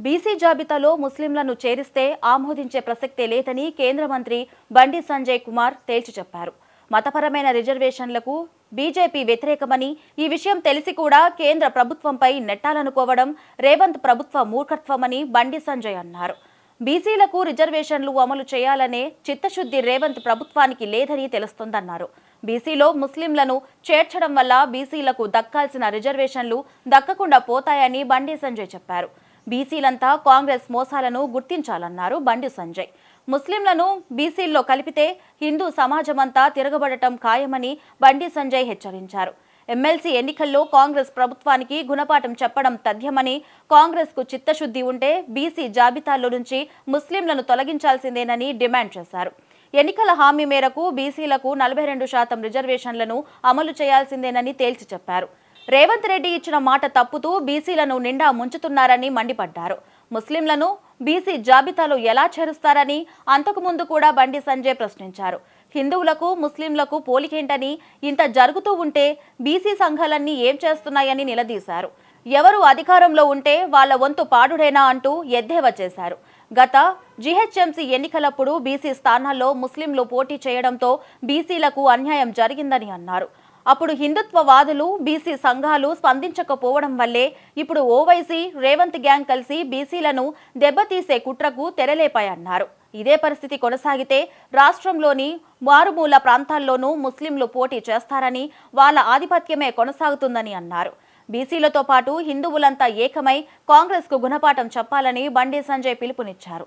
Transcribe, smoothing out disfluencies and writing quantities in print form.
BC జాబితాలో ముస్లింలను చేరిస్తే ఆమోదించే ప్రసక్తే లేదని కేంద్ర మంత్రి బండి సంజయ్ కుమార్ తేల్చి చెప్పారు. మతపరమైన రిజర్వేషన్లకు బీజేపీ వ్యతిరేకమని, ఈ విషయం తెలిసి కూడా కేంద్ర ప్రభుత్వంపై నెట్టాలనుకోవడం రేవంత్ ప్రభుత్వ మూర్ఖత్వమని బండి సంజయ్ అన్నారు. బీసీలకు రిజర్వేషన్లు అమలు చేయాలనే చిత్తశుద్ధి రేవంత్ ప్రభుత్వానికి లేదని తెలుస్తోందన్నారు. బీసీలో ముస్లింలను చేర్చడం వల్ల బీసీలకు దక్కాల్సిన రిజర్వేషన్లు దక్కకుండా పోతాయని బండి సంజయ్ చెప్పారు. బీసీలంతా కాంగ్రెస్ మోసాలను గుర్తించాలన్నారు బండి సంజయ్. ముస్లింలను బీసీల్లో కలిపితే హిందూ సమాజమంతా తిరగబడటం ఖాయమని బండి సంజయ్ హెచ్చరించారు. ఎమ్మెల్సీ ఎన్నికల్లో కాంగ్రెస్ ప్రభుత్వానికి గుణపాఠం చెప్పడం తథ్యమని, కాంగ్రెస్కు చిత్తశుద్ధి ఉంటే బీసీ జాబితాలో నుంచి ముస్లింలను తొలగించాల్సిందేనని డిమాండ్ చేశారు. ఎన్నికల హామీ మేరకు బీసీలకు 42% రిజర్వేషన్లను అమలు చేయాల్సిందేనని తేల్చి చెప్పారు. రేవంత్ రెడ్డి ఇచ్చిన మాట తప్పుతూ బీసీలను నిండా ముంచుతున్నారని మండిపడ్డారు. ముస్లింలను బీసీ జాబితాలో ఎలా చేరుస్తారని అంతకుముందు కూడా బండి సంజయ్ ప్రశ్నించారు. హిందువులకు ముస్లింలకు పోలికేంటని, ఇంత జరుగుతూ ఉంటే బీసీ సంఘాలన్నీ ఏం చేస్తున్నాయని నిలదీశారు. ఎవరు అధికారంలో ఉంటే వాళ్ల వంతు పాడుడేనా అంటూ ఎద్దేవా చేశారు. గత జీహెచ్ఎంసీ ఎన్నికలప్పుడు బీసీ స్థానాల్లో ముస్లింలు పోటీ చేయడంతో బీసీలకు అన్యాయం జరిగిందని అన్నారు. అప్పుడు హిందుత్వవాదులు, బీసీ సంఘాలు స్పందించకపోవడం వల్లే ఇప్పుడు ఓవైసీ, రేవంత్ గ్యాంగ్ కలిసి బీసీలను దెబ్బతీసే కుట్రకు తెరలేపాయన్నారు. ఇదే పరిస్థితి కొనసాగితే రాష్ట్రంలోని మారుమూల ప్రాంతాల్లోనూ ముస్లింలు పోటీ చేస్తారని, వాళ్ళ ఆధిపత్యమే కొనసాగుతుందని అన్నారు. బీసీలతో పాటు హిందువులంతా ఏకమై కాంగ్రెస్కు గుణపాఠం చెప్పాలని బండి సంజయ్ పిలుపునిచ్చారు.